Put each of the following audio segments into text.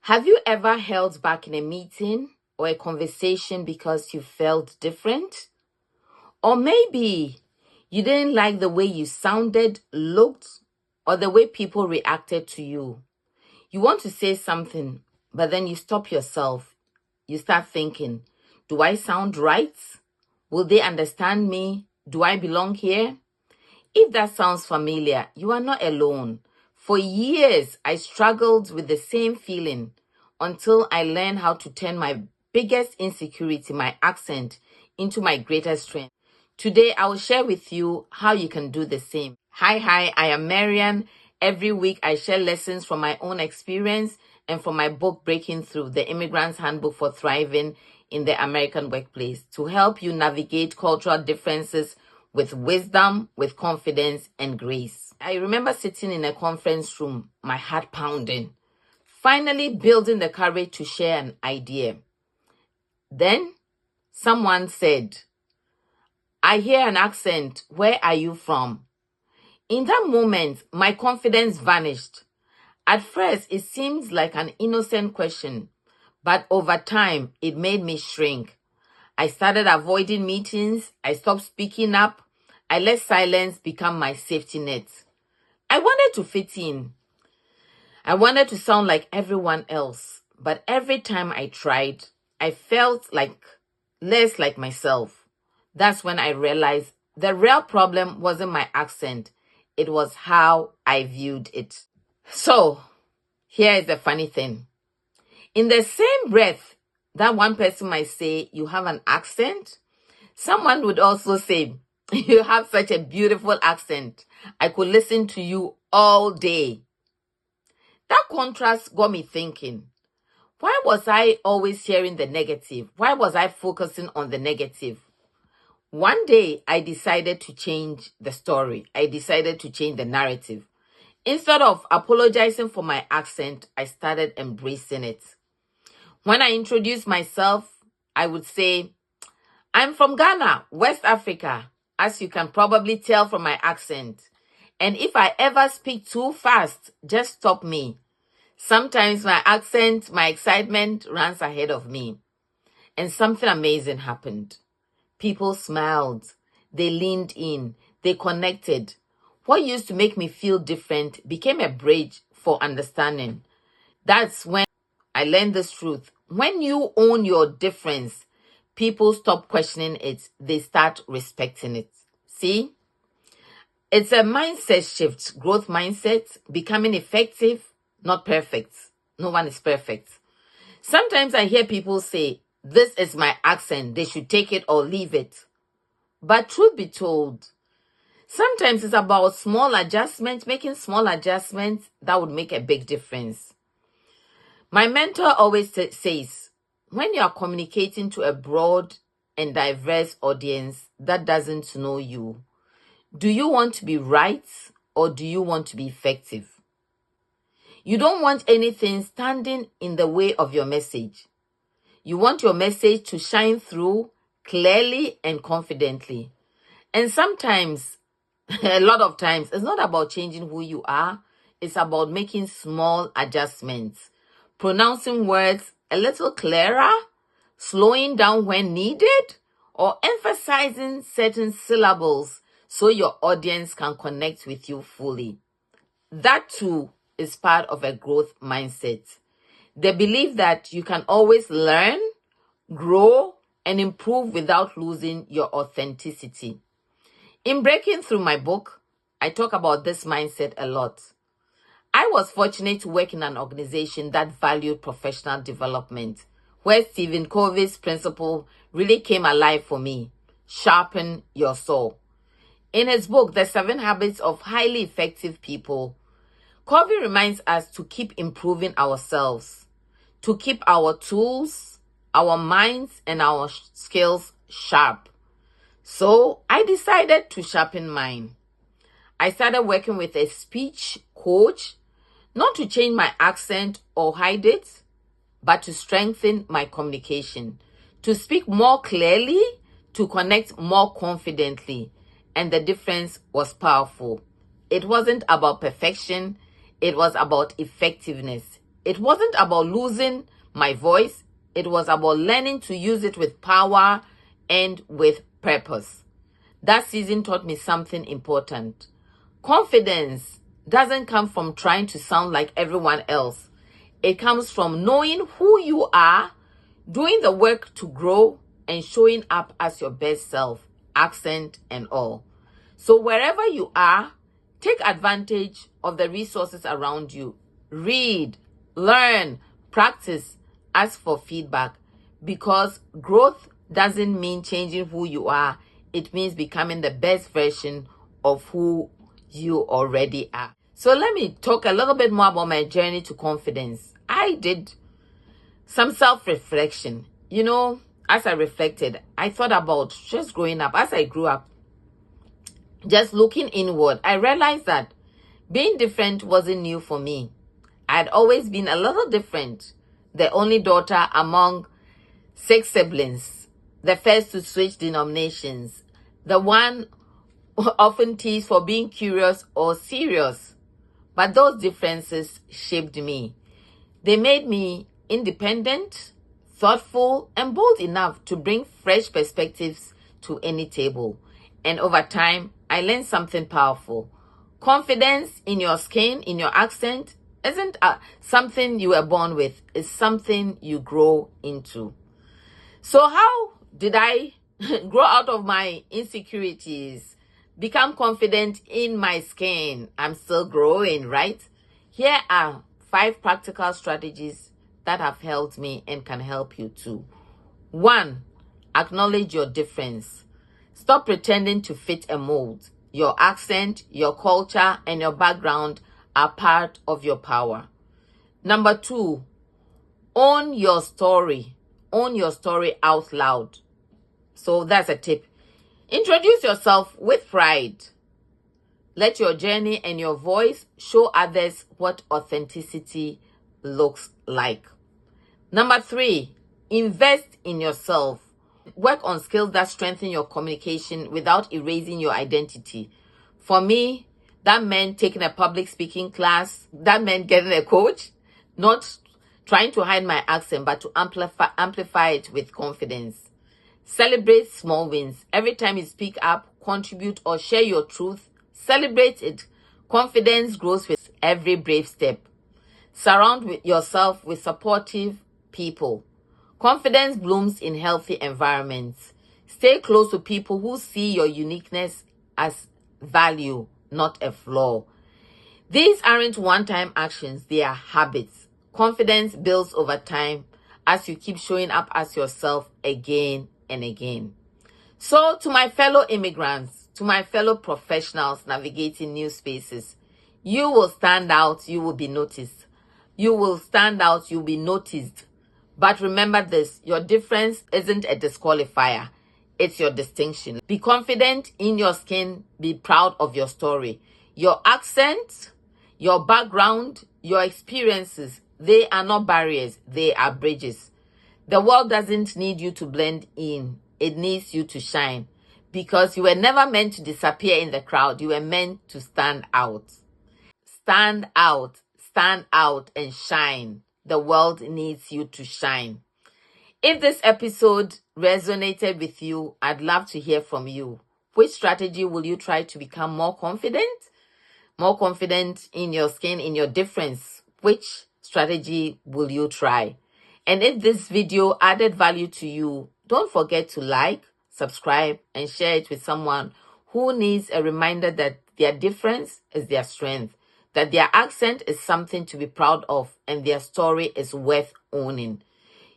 Have you ever held back in a meeting or a conversation because you felt different? Or maybe you didn't like the way you sounded, looked, or the way people reacted to you. You want to say something, but then you stop yourself. You start thinking, do I sound right? Will they understand me? Do I belong here? If that sounds familiar, you are not alone. For years, I struggled with the same feeling until I learned how to turn my biggest insecurity, my accent, into my greatest strength. Today, I will share with you how you can do the same. Hi, I am Marian. Every week, I share lessons from my own experience and from my book, Breaking Through, the Immigrants Handbook for Thriving in the American Workplace, to help you navigate cultural differences with wisdom, with confidence, and grace. I remember sitting in a conference room, my heart pounding, finally building the courage to share an idea. Then someone said, I hear an accent. Where are you from? In that moment, my confidence vanished. At first, it seemed like an innocent question, but over time, it made me shrink. I started avoiding meetings. I stopped speaking up. I let silence become my safety net. I wanted to fit in. I wanted to sound like everyone else. But every time I tried, I felt like less like myself. That's when I realized the real problem wasn't my accent. It was how I viewed it. So, here is the funny thing. In the same breath that one person might say, you have an accent, someone would also say, you have such a beautiful accent. I could listen to you all day. That contrast got me thinking, why was I always hearing the negative? Why was I focusing on the negative? One day, I decided to change the story. I decided to change the narrative. Instead of apologizing for my accent, I started embracing it. When I introduced myself, I would say, I'm from Ghana, West Africa, as you can probably tell from my accent. And if I ever speak too fast, just stop me. Sometimes my accent, my excitement runs ahead of me. And something amazing happened. People smiled. They leaned in. They connected. What used to make me feel different became a bridge for understanding. That's when I learned this truth. When you own your difference, people stop questioning it. They start respecting it. See? It's a mindset shift, growth mindset, becoming effective, not perfect. No one is perfect. Sometimes I hear people say, this is my accent. They should take it or leave it. But truth be told, sometimes it's about small adjustments, making small adjustments that would make a big difference. My mentor always says, when you are communicating to a broad and diverse audience that doesn't know you, do you want to be right or do you want to be effective? You don't want anything standing in the way of your message. You want your message to shine through clearly and confidently. And sometimes, a lot of times, it's not about changing who you are. It's about making small adjustments, pronouncing words a little clearer, slowing down when needed, or emphasizing certain syllables so your audience can connect with you fully. That too is part of a growth mindset. The belief that you can always learn, grow, and improve without losing your authenticity. In Breaking Through my book, I talk about this mindset a lot. I was fortunate to work in an organization that valued professional development, where Stephen Covey's principle really came alive for me. Sharpen your saw. In his book, The 7 Habits of Highly Effective People, Covey reminds us to keep improving ourselves, to keep our tools, our minds, and our skills sharp. So I decided to sharpen mine. I started working with a speech coach, not to change my accent or hide it, but to strengthen my communication, to speak more clearly, to connect more confidently. And the difference was powerful. It wasn't about perfection. It was about effectiveness. It wasn't about losing my voice. It was about learning to use it with power and with purpose. That season taught me something important. Confidence doesn't come from trying to sound like everyone else. It comes from knowing who you are, doing the work to grow, and showing up as your best self, accent and all. So wherever you are, take advantage of the resources around you. Read, learn, practice, ask for feedback, because growth doesn't mean changing who you are. It means becoming the best version of who you already are. So let me talk a little bit more about my journey to confidence. I did some self-reflection. As I reflected, I thought about just growing up. As I grew up, just looking inward, I realized that being different wasn't new for me. I had always been a little different, the only daughter among 6 siblings, the first to switch denominations, the one often teased for being curious or serious. But those differences shaped me. They made me independent, thoughtful, and bold enough to bring fresh perspectives to any table. And over time, I learned something powerful. Confidence in your skin, in your accent, isn't something you were born with. It's something you grow into. So how did I grow out of my insecurities? Become confident in my skin? I'm still growing, right? Here are 5 practical strategies that have helped me and can help you too. 1, acknowledge your difference. Stop pretending to fit a mold. Your accent, your culture, and your background are part of your power. Number 2, own your story. Own your story out loud. So that's a tip. Introduce yourself with pride. Let your journey and your voice show others what authenticity looks like. Number 3, invest in yourself. Work on skills that strengthen your communication without erasing your identity. For me, that meant taking a public speaking class. That meant getting a coach, not trying to hide my accent, but to amplify it with confidence. Celebrate small wins. Every time you speak up, contribute, or share your truth, celebrate it. Confidence grows with every brave step. Surround yourself with supportive people. Confidence blooms in healthy environments. Stay close to people who see your uniqueness as value, not a flaw. These aren't one-time actions, they are habits. Confidence builds over time as you keep showing up as yourself again and again. So to my fellow immigrants, to my fellow professionals navigating new spaces, you will stand out, you will be noticed. You will stand out, you'll be noticed. But remember this, your difference isn't a disqualifier. It's your distinction. Be confident in your skin. Be proud of your story. Your accent, your background, your experiences, they are not barriers. They are bridges. The world doesn't need you to blend in. It needs you to shine. Because you were never meant to disappear in the crowd. You were meant to stand out. Stand out. Stand out and shine. The world needs you to shine. If this episode resonated with you, I'd love to hear from you. Which strategy will you try to become more confident? More confident in your skin, in your difference. Which strategy will you try? And if this video added value to you, don't forget to like, subscribe, and share it with someone who needs a reminder that their difference is their strength, that their accent is something to be proud of, and their story is worth owning.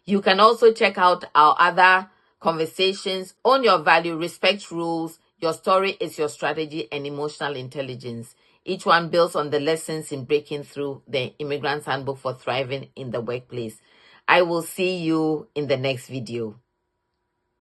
You can also check out our other conversations. Own your value, respect rules, your story is your strategy, and emotional intelligence. Each one builds on the lessons in breaking through the Immigrants Handbook for Thriving in the Workplace. I will see you in the next video.